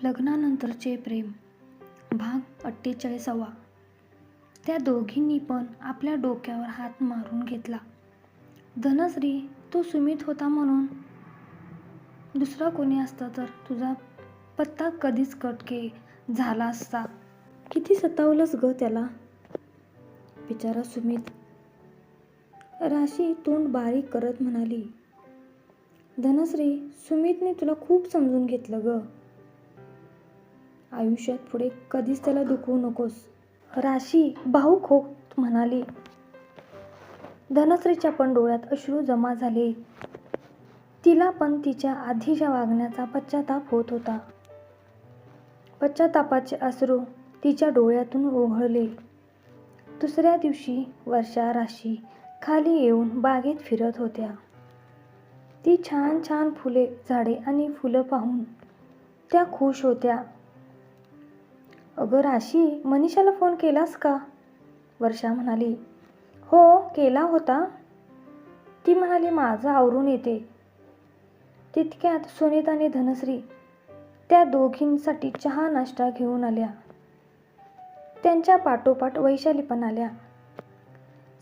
लग्नानंतरचे प्रेम भाग 48. त्या दोघींनी पण आपल्या डोक्यावर हात मारून घेतला. धनश्री, तो सुमित होता म्हणून. दुसरा कोणी असता तर तुझा पत्ता कधीच कट झाला असता. किती सतावलंस ग त्याला, बिचारा सुमित. राशी तोंड बारीक करत म्हणाली. धनश्री, सुमितने तुला खूप समजून घेतलं ग. आयुष्यात पुढे कधीच त्याला दुखवू नकोस, राशी भाऊक होत म्हणाली. धनश्रीच्या पण डोळ्यात अश्रू जमा झाले. तिला पण तिच्या आधीच्या वागण्याचा पश्चाताप होत होता. पश्चातापाचे अश्रू तिच्या डोळ्यातून ओघळले. दुसऱ्या दिवशी वर्षा राशी खाली येऊन बागेत फिरत होत्या. ती छान छान फुले, झाडे आणि फुलं पाहून त्या खुश होत्या. अगं राशी, मनीषाला फोन केलास का, वर्षा म्हणाली. हो, केला होता. ती म्हणाली माझं आवरून येते. तितक्यात सुनीता आणि धनश्री त्या दोघींसाठी चहा नाश्ता घेऊन आल्या. त्यांच्या पाठोपाठ वैशाली पण आल्या.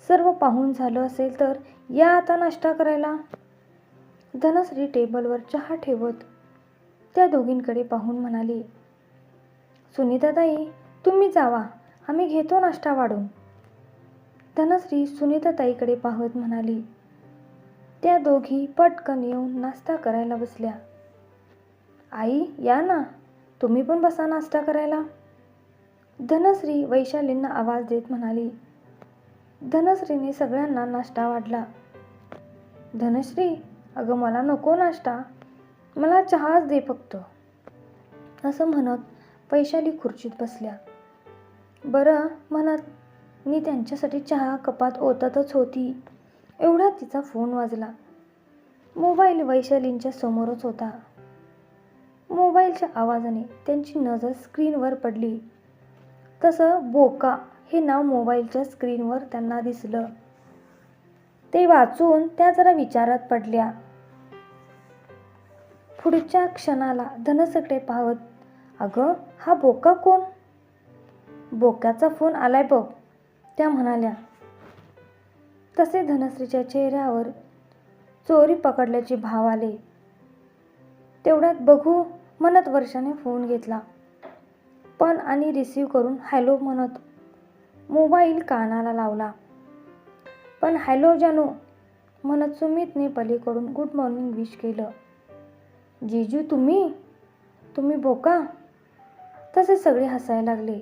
सर्व पाहून झालं असेल तर या आता नाश्ता करायला. धनश्री टेबलवर चहा ठेवत त्या दोघींकडे पाहून म्हणाली. सुनीताताई, तुम्ही जावा, आम्ही घेतो नाश्ता वाढून. धनश्री सुनीताताईकडे पाहत म्हणाली. त्या दोघी पटकन येऊन नाश्ता करायला बसल्या. आई, या ना, तुम्ही पण बसा नाश्ता करायला, धनश्री वैशालींना आवाज देत म्हणाली. धनश्रीने सगळ्यांना नाश्ता वाढला. धनश्री, अगं मला नको नाश्ता, मला चहाच दे फक्त, असं म्हणत वैशाली खुर्चीत बसल्या. बरं म्हणत मी त्यांच्यासाठी चहा कपात ओततच होती, एवढ्यात तिचा फोन वाजला. मोबाईल वैशालींच्या समोरच होता. मोबाईलच्या आवाजाने त्यांची नजर स्क्रीनवर पडली. तसं बोका हे नाव मोबाईलच्या स्क्रीनवर त्यांना दिसलं. ते वाचून त्या जरा विचारात पडल्या. पुढच्या क्षणाला धनश्रीकडे पाहत, अगं हा बोका कोण? बोक्याचा फोन आलाय बघ, त्या म्हणाल्या. तसे धनश्रीच्या चेहऱ्यावर चोरी पकडल्याचे भाव आले. तेवढ्यात बघू म्हणत वर्षाने फोन घेतला, पण आणि रिसीव्ह करून हॅलो म्हणत मोबाईल कानाला लावला. पण हॅलो जानू म्हणत सुमितने पलीकडून गुड मॉर्निंग विश केलं. जीजू, तुम्ही बोका? तसे सगळे हसायला लागले.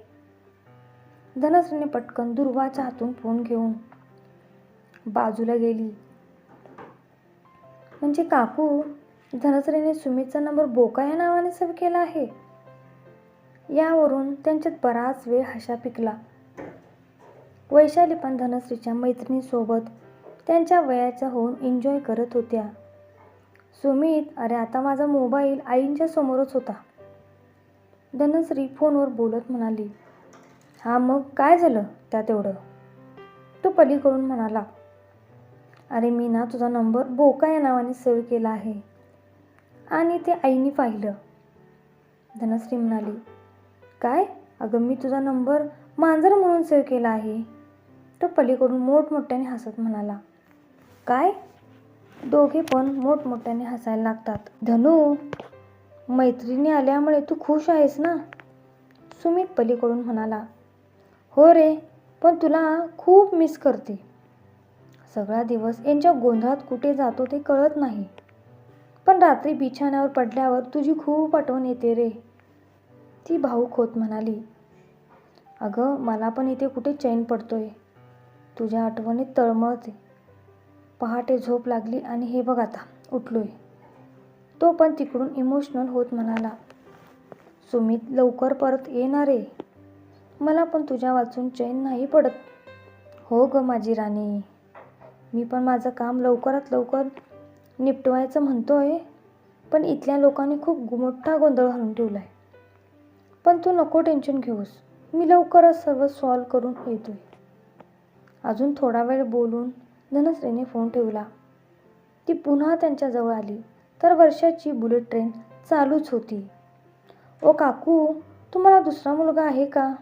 धनश्रीने पटकन दुर्वाच्या हातून फोन घेऊन बाजूला गेली. म्हणजे काकू, धनश्रीने सुमितचा नंबर बोका या नावाने सेव्ह केला आहे. यावरून त्यांच्यात बराच वेळ हशा पिकला. वैशाली पण धनश्रीच्या मैत्रिणीसोबत त्यांच्या वयाच्या होऊन एन्जॉय करत होत्या. सुमित, अरे आता माझा मोबाईल आईंच्या समोरच होता, धनश्री फोनवर बोलत म्हणाली. हा मग काय झालं त्यात एवढं, तो पलीकडून म्हणाला. अरे मी ना तुझा नंबर बोका या नावाने सेव्ह केला आहे आणि ते आईने पाहिलं, धनश्री म्हणाली. काय? अगं मी तुझा नंबर मांजर म्हणून सेव्ह केला आहे, तो पलीकडून मोठमोठ्याने हसत म्हणाला. काय? दोघे पण मोठमोठ्याने हसायला लागतात. धनू, मैत्रिणी आल्यामुळे तू खुश आहेस ना, सुमित पलीकडून म्हणाला. हो रे, पण तुला खूप मिस करते. सगळा दिवस यांच्या गोंधळात कुठे जातो ते कळत नाही, पण रात्री बिछाण्यावर पडल्यावर तुझी खूप आठवण येते रे, ती भाऊक होत म्हणाली. अगं मला पण इथे कुठे चैन पडतोय, तुझ्या आठवणीत तळमळते. पहाटे झोप लागली आणि हे बघ आता उठलोय, तो पण तिकडून इमोशनल होत म्हणाला. सुमित लवकर परत येणार रे, मला पण तुझ्या वाचून चैन नाही पडत. हो ग माझी राणी, मी पण माझं काम लवकरात लवकर निपटवायचं म्हणतोय, पण इथल्या लोकांनी खूप मोठा गोंधळ घालून ठेवलाय. पण तू नको टेन्शन घेऊस, मी लवकरच सर्व सॉल्व करून येतोय. अजून थोडा वेळ बोलून धनश्रीने फोन ठेवला. ती पुन्हा त्यांच्याजवळ आली तर वर्षाची बुलेट ट्रेन चालूच होती. ओ काकू, तुम्हाला दुसरा मुलगा आहे का?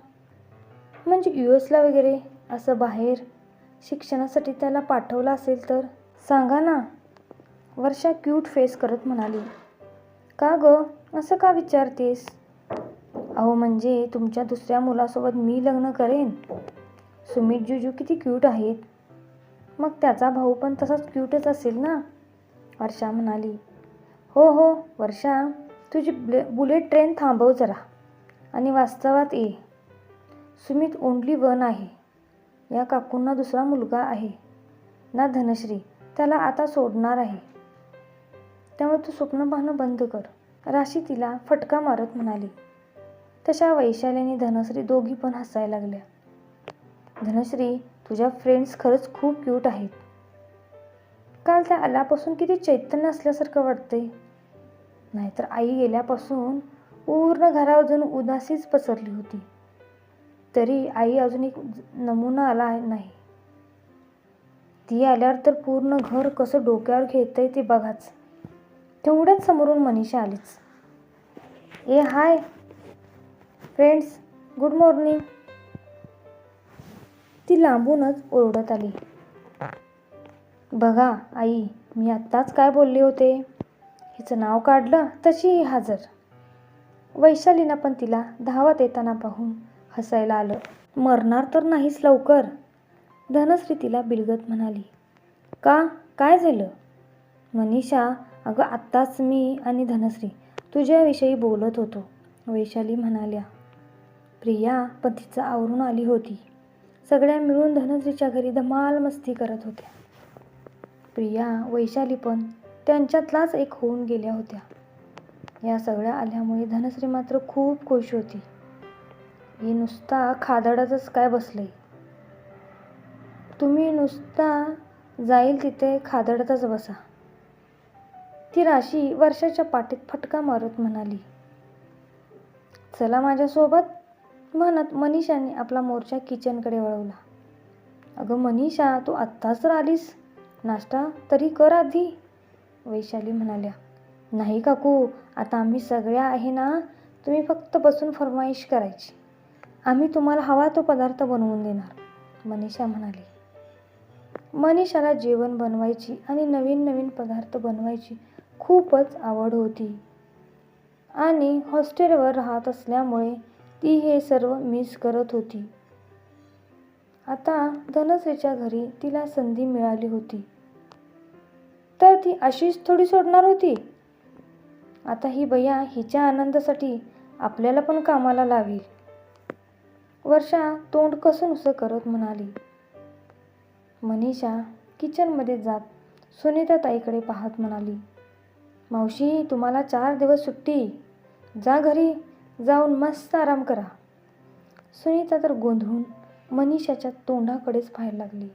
म्हणजे US ला वगैरे असं बाहेर शिक्षणासाठी त्याला पाठवलं असेल तर सांगा ना. वर्षा क्यूट फेस करत म्हणाली. का गं, असं का विचारतेस? अहो म्हणजे तुमच्या दुसऱ्या मुलासोबत मी लग्न करेन. सुमित जुजू किती क्यूट आहेत. मग त्याचा भाऊ पण तसाच क्यूटच असेल ना, वर्षा म्हणाली. हो हो वर्षा, तुझी बुलेट ट्रेन थांबव जरा आणि वास्तवात ये. सुमित ओनली वन आहे. या काकूंना दुसरा मुलगा आहे ना धनश्री, त्याला आता सोडणार आहे. त्यामुळे तू स्वप्न पाहणं बंद कर, राशी तिला फटका मारत म्हणाली. तशा वैशाली आणि धनश्री दोघी पण हसायला लागल्या. धनश्री, तुझ्या फ्रेंड्स खरंच खूप क्यूट आहेत. काल त्या आल्यापासून किती चैतन्य असल्यासारखं वाटतंय. नाहीतर आई गेल्यापासून पूर्ण घरावर जणू उदासीच पसरली होती. तरी आई अजून एक नमुना आला नाही. ती आल्यावर तर पूर्ण घर कसं डोक्यावर घेतंय ते बघाच. तेवढ्याच समोरून मनीषा आलीच. ए हाय फ्रेंड्स, गुड मॉर्निंग. ती लांबूनच ओरडत आली. बघा आई, मी आत्ताच काय बोलले होते. हिचं नाव काढलं तशी ही हजर. वैशालीनं पण तिला धावत येताना पाहून हसायला आलं. मरणार तर नाहीस लवकर, धनश्री तिला बिलगत म्हणाली. का, काय झालं? मनीषा, अगं आत्ताच मी आणि धनश्री तुझ्याविषयी बोलत होतो, वैशाली म्हणाल्या. प्रिया पण तिचं आवरून आली होती. सगळ्या मिळून धनश्रीच्या घरी धमाल मस्ती करत होत्या. प्रिया, वैशाली पण त्यांच्यातलाच एक होऊन गेल्या होत्या. या सगळ्या आल्यामुळे धनश्री मात्र खूप खुश होती. ही नुसता खादाडतच काय बसलंय. तुम्ही नुसता जाईल तिथे खादडतच बसा, ती राशी वर्षाच्या पाठीत फटका मारत म्हणाली. चला माझ्यासोबत, म्हणत मनीषाने आपला मोर्चा किचनकडे वळवला. अगं मनीषा, तू आत्ताच तर आलीस, नाश्ता तरी कर आधी, वैशाली म्हणाल्या. नाही काकू, आता आम्ही सगळ्या आहे ना, तुम्ही फक्त बसून फरमाईश करायची, आम्ही तुम्हाला हवा तो पदार्थ बनवून देणार, मनीषा म्हणाली. मनीषाला जेवण बनवायची आणि नवीन नवीन पदार्थ बनवायची खूपच आवड होती आणि हॉस्टेलवर राहत असल्यामुळे ती हे सर्व मिस करत होती. आता धनश्रीच्या घरी तिला संधी मिळाली होती तर ती अशीच थोडी सोडणार होती. आता ही बया हिच्या आनंदासाठी आपल्याला पण कामाला लावेल. वर्षा तोंड कसं करत म्हणाली. मनीषा किचनमध्ये जात सुनीता ताईकडे पाहत म्हणाली. मावशी, तुम्हाला 4 दिवस सुट्टी, जा घरी जाऊन मस्त आराम करा. सुनीता तर गोंधळून मनीषाच्या तोंडाकडेच पाहायला लागली.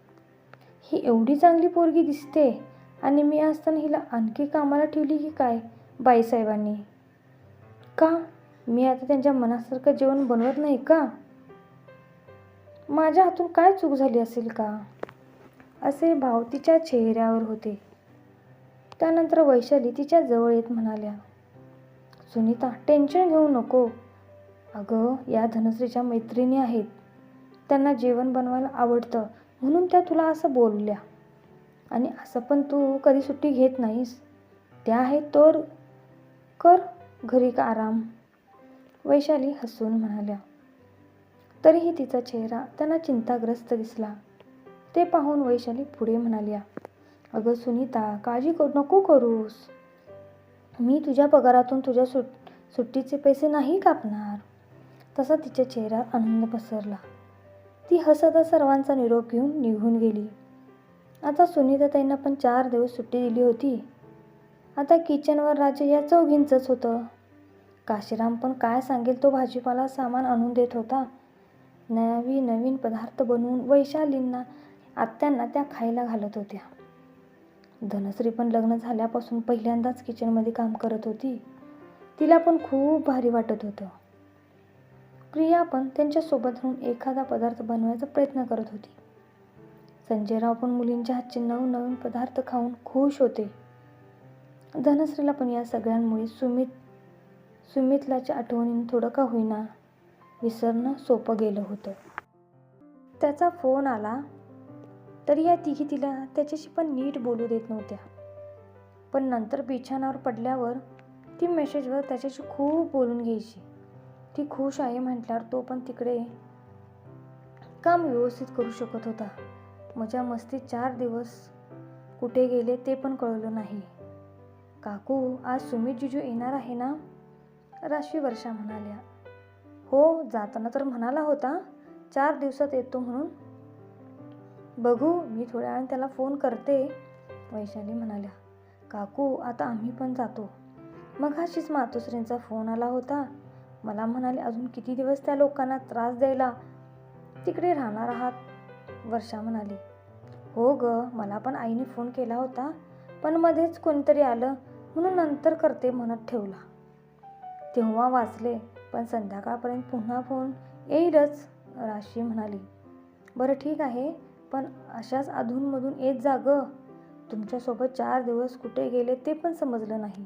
ही एवढी चांगली पोरगी दिसते आणि मी असताना हिला आणखी कामाला ठेवली की काय बाईसाहेबांनी? का मी आता त्यांच्या मनासारखं जेवण बनवत नाही का? माझ्या हातून काय चूक झाली असेल का? असे भाव तिच्या चेहऱ्यावर होते. त्यानंतर वैशाली तिच्या जवळ येत म्हणाल्या. सुनीता, टेन्शन घेऊ नको. अगं, या धनश्रीच्या मैत्रिणी आहेत, त्यांना जेवण बनवायला आवडतं म्हणून त्या तुला असं बोलल्या. आणि असं पण तू कधी सुट्टी घेत नाहीस, त्या आहेत तर कर घरी का आराम, वैशाली हसून म्हणाल्या. तरीही तिचा चेहरा त्यांना चिंताग्रस्त दिसला. ते पाहून वैशाली पुढे म्हणाल्या. अगं सुनीता, काळजी नको करूस, मी तुझ्या पगारातून तुझ्या सुट्टीचे पैसे नाही कापणार. तसा तिच्या चेहऱ्यावर आनंद पसरला. ती हसत सर्वांचा निरोप घेऊन निघून गेली. आता सुनीताताईंना पण 4 दिवस सुट्टी दिली होती. आता किचनवर राज्य या चौघींचंच होतं. काशीराम पण काय सांगेल तो भाजीपाला सामान आणून देत होता. नवीन पदार्थ बनवून वैशालींना आत्यांना त्या खायला घालत होत्या. धनश्री पण लग्न झाल्यापासून पहिल्यांदाच किचनमध्ये काम करत होती. तिला पण खूप भारी वाटत होतं. प्रिया पण त्यांच्यासोबत राहून एखादा पदार्थ बनवायचा प्रयत्न करत होती. संजयराव पण मुलींच्या हातचे नवनवीन पदार्थ खाऊन खुश होते. धनश्रीला पण या सगळ्यांमुळे सुमितलाच्या आठवणीनं थोडं का होईना विसरणं सोपं गेलं होतं. त्याचा फोन आला तरी या तिघी तिला त्याच्याशी पण नीट बोलू देत नव्हत्या. पण नंतर बिछाणावर पडल्यावर ती मेसेजवर त्याच्याशी खूप बोलून घ्यायची. ती खुश आहे म्हटल्यावर तो पण तिकडे काम व्यवस्थित करू शकत होता. मजा मस्ती 4 दिवस कुठे गेले ते पण कळलं नाही. काकू, आज सुमित जिजू येणार आहे ना? राशी वर्षा म्हणाल्या. हो, जाताना तर म्हणाला होता 4 दिवसात येतो म्हणून. बघू, मी थोड्या वेळाने त्याला फोन करते, वैशाली म्हणाल्या. काकू, आता आम्ही पण जातो. मघाशीच मातोश्रींचा फोन आला होता. मला म्हणाले अजून किती दिवस त्या लोकांना त्रास द्यायला तिकडे राहणार आहात, वर्षा म्हणाली. हो ग, मला पण आईने फोन केला होता, पण मध्येच कोणीतरी आलं म्हणून नंतर करते म्हणत ठेवला. तेव्हा वाचले, पण संध्याकाळपर्यंत पुन्हा फोन येईलच, राशी म्हणाली. बरं ठीक आहे, पण अशाच अधूनमधून येत जा ग. तुमच्यासोबत 4 दिवस कुठे गेले ते पण समजलं नाही,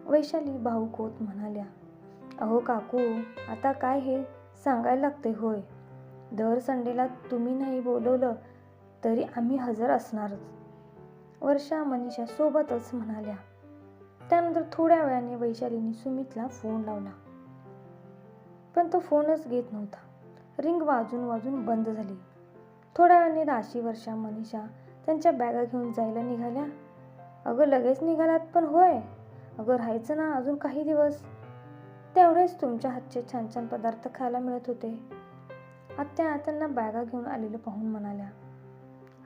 वैशाली भाऊक होत म्हणाल्या. अहो काकू, आता काय हे सांगायला लागते होय. दर संडेला तुम्ही नाही बोलवलं तरी आम्ही हजर असणारच, वर्षा मनीषा सोबतच म्हणाल्या. त्यानंतर थोड्या वेळाने वैशालीने सुमितला फोन लावला, पण तो फोनच घेत नव्हता. रिंग वाजून वाजून बंद झाली. थोड्या वेळाने राशी वर्षा मनीषा त्यांच्या बॅगा घेऊन जायला निघाल्या. अगं लगेच निघालात पण होय? अगं राहायचं ना अजून काही दिवस. तेवढेच तुमच्या हातचे छान छान पदार्थ खायला मिळत होते, आत्या त्यांना बॅगा घेऊन आलेलं पाहून म्हणाल्या.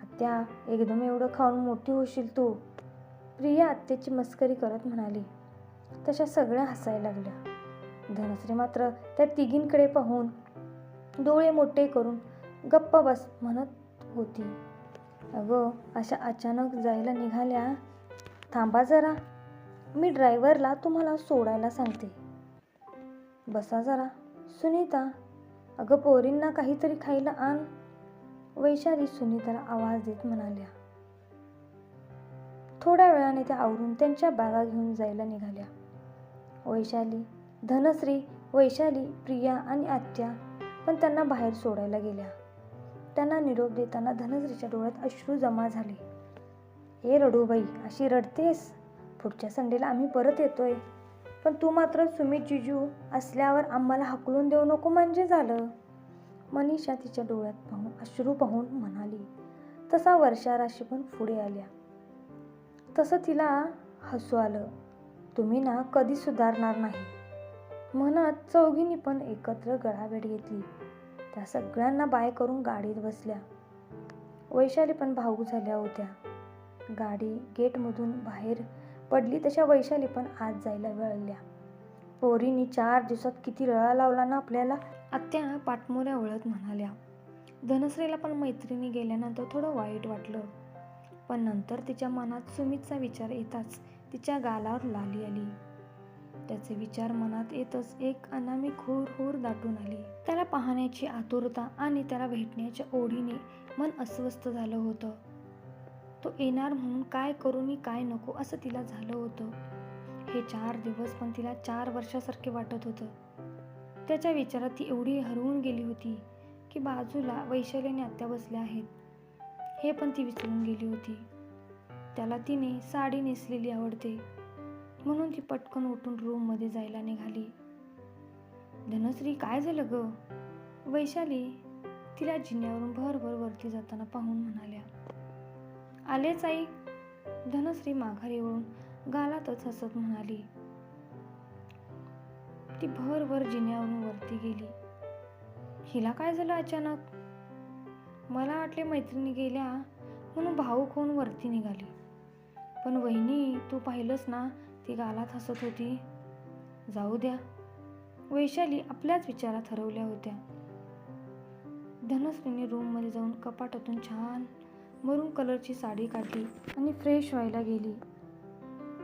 आत्या, एकदम एवढं खाऊन मोठी होशील तू, प्रिया आत्याची मस्करी करत म्हणाली. तशा सगळ्या हसायला लागल्या. धनश्री मात्र त्या तिघींकडे पाहून डोळे मोठे करून गप्प बस म्हणत होती. अगं, अशा अचानक जायला निघाल्या? थांबा जरा, मी ड्रायव्हरला तुम्हाला सोडायला सांगते. बसा जरा. सुनीता, अगं पोरींना काहीतरी खायला आण, वैशाली सुनीताला आवाज देत म्हणाल्या. थोड्या वेळाने त्या आवरून त्यांच्या बॅगा घेऊन जायला निघाल्या. वैशाली, धनश्री, वैशाली, प्रिया आणि आत्या पण त्यांना बाहेर सोडायला गेल्या. त्यांना निरोप देताना धनश्रीच्या डोळ्यात अश्रू जमा झाले. हे रडूबाई, अशी रडतेस? पुढच्या संडेला आम्ही परत येतोय, पण तू मात्र सुमित जिजू असल्यावर आम्हाला हाकलून देऊ नको म्हणजे झालं, मनीषा तिच्या डोळ्यात पाहून अश्रू पाहून म्हणाली. तसा वर्षा राशी पण पुढे आल्या. तसं तिला हसू आलं. तुम्ही ना कधी सुधारणार नाही, म्हणत चौघींनी पण एकत्र गळाभेट घेतली. त्या सगळ्यांना बाय करून गाडीत बसल्या. वैशाली पण भावूक झाल्या होत्या. गाडी गेटमधून बाहेर पडली तशा वैशाली पण आत जायला वळल्या. पोरींनी 4 दिवसात किती रळा लावला ना आपल्याला, आत्या पाठमोऱ्या वळत म्हणाल्या. धनश्रीला पण मैत्रिणी गेल्यानंतर थोडं वाईट वाटलं, पण नंतर तिच्या मनात सुमितचा विचार येताच तिच्या गालावर लाली आली. त्याचे विचार मनात येतच एक अनामिक हुर दाटून आली. त्याला पाहण्याची आतुरता आणि त्याला भेटण्याच्या ओढीने मन अस्वस्थ झालं होतं. तो येणार म्हणून काय करू मी काय नको असं तिला झालं होतं. हे 4 दिवस पण तिला 4 वर्षासारखे वाटत होतं. त्याच्या विचारात ती एवढी हरवून गेली होती की बाजूला वैशाली आणि आत्या बसल्या आहेत हे पण ती विसरून गेली होती. त्याला तिने साडी नेसलेली आवडते म्हणून ती पटकन उठून रूममध्ये जायला निघाली. धनश्री, काय झालं ग? वैशाली तिला जिन्यावरून भरभर वरती जाताना पाहून म्हणाल्या. आलेच आई, धनश्री माघारी वळून गालातच हसत म्हणाली. ती भरभर जिन्यावरून वरती गेली. हिला काय झालं अचानक? मला वाटले मैत्रिणी गेल्या म्हणून भाऊक होऊन वरती निघाली, पण वहिनी तू पाहिलंस ना, ती गालात हसत होती. जाऊ द्या, वैशाली आपल्याच विचारात हरवल्या होत्या. धनश्रीने रूममध्ये जाऊन कपाटातून छान मरून कलरची साडी काढली आणि फ्रेश व्हायला गेली.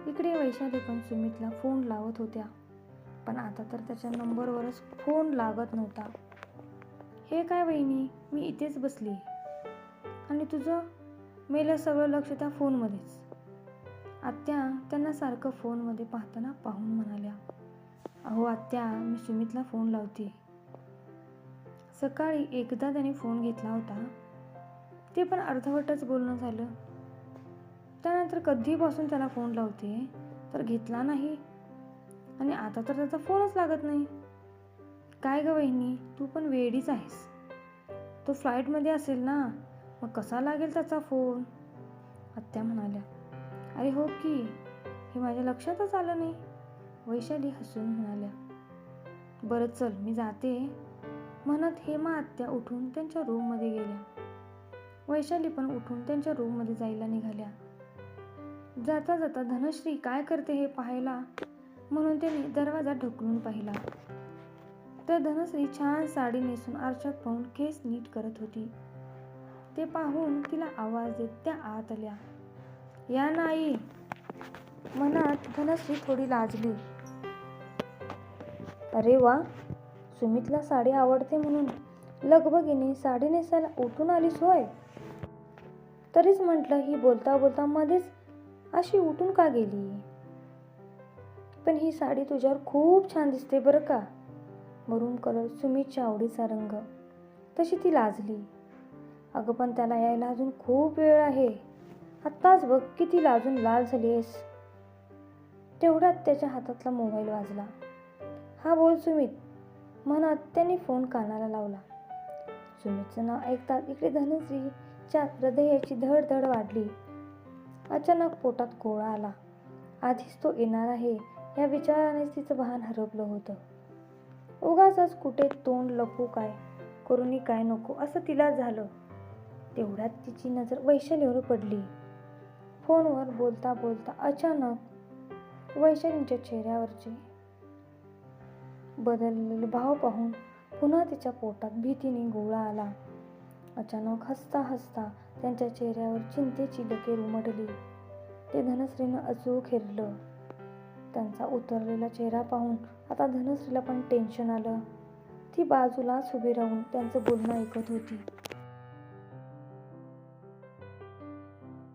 इकडे वैशाली पण सुमितला फोन लावत होत्या, पण आता तर त्याच्या नंबरवरच फोन लागत नव्हता. हे काय वहिनी, मी इथेच बसली आणि तुझं मेलं सगळं लक्ष त्या फोनमध्येच, आत्या त्यांना सारखं फोनमध्ये पाहताना पाहून म्हणाल्या. अहो आत्या, मी सुमितला फोन लावते. सकाळी एकदा त्याने फोन घेतला होता, ते पण अर्धवटच बोलणं झालं. त्यानंतर कधीपासून त्याला फोन लावते तर घेतला नाही, आणि आता तर त्याचा फोनच लागत नाही. काय ग वहिनी, तू पण वेडीच आहेस. तो फ्लाईटमध्ये असेल ना, मग कसा लागेल त्याचा फोन? आत्या म्हणाल्या. अरे हो की, हे माझ्या लक्षातच आलं नाही. वैशाली हसून म्हणाल्या. बरं चल, मी जाते म्हणत हेमा आत्या उठून त्यांच्या रूममध्ये गेल्या. वैशाली पण उठून त्यांच्या रूममध्ये जायला निघाल्या. जाता जाता धनश्री काय करते हे पाहायला म्हणून त्यांनी दरवाजा ढकलून पाहिला, तर धनश्री छान साडी नेसून आरशात पाहून केस नीट करत होती. ते पाहून तिला आवाज देत त्या आत आल्या. या ना आई म्हणत धनश्री थोडी लाजली. अरे वा, सुमितला साडी आवडते म्हणून लगबगीने साडी नेसायला उठून आलीस होय. तरीच म्हटलं ही बोलता बोलता मध्येच अशी उठून का गेली. पण ही साडी तुझ्यावर खूप छान दिसते बरं का. मरून कलर सुमितच्या आवडीचा रंग. तशी ती लाजली. अगं पण त्याला यायला अजून खूप वेळ आहे. आत्ताच बघ किती लाजून लाल झालीस. तेवढ्यात त्याच्या हातातला मोबाईल वाजला. हा बोल सुमित म्हणत त्यांनी फोन कानाला लावला. सुमितचं नाव ऐकताच इकडे धनश्रीच्या हृदयाची धडधड वाढली. अचानक पोटात गोळा आला. आधीच तो येणार आहे या विचारानेच तिचं भान हरपलं होतं. उगाचच कुठे तोंड लपू काय करूनी काय नको असं तिला झालं. तेवढ्यात तिची नजर वैशालीवर पडली. फोनवर बोलता बोलता अचानक वैशालीच्या चेहऱ्यावरचे बदललेले भाव पाहून पुन्हा तिच्या पोटात भीतीने गोळा आला. अचानक हसता हसता त्यांच्या चेहऱ्यावर चिंतेची लकीर उमटली. ते धनश्रीनं अचूक हेरलं. त्यांचा उतरलेला चेहरा पाहून आता धनश्रीला पण टेन्शन आलं. ती बाजूलाच उभी राहून त्यांचं बोलणं ऐकत होती.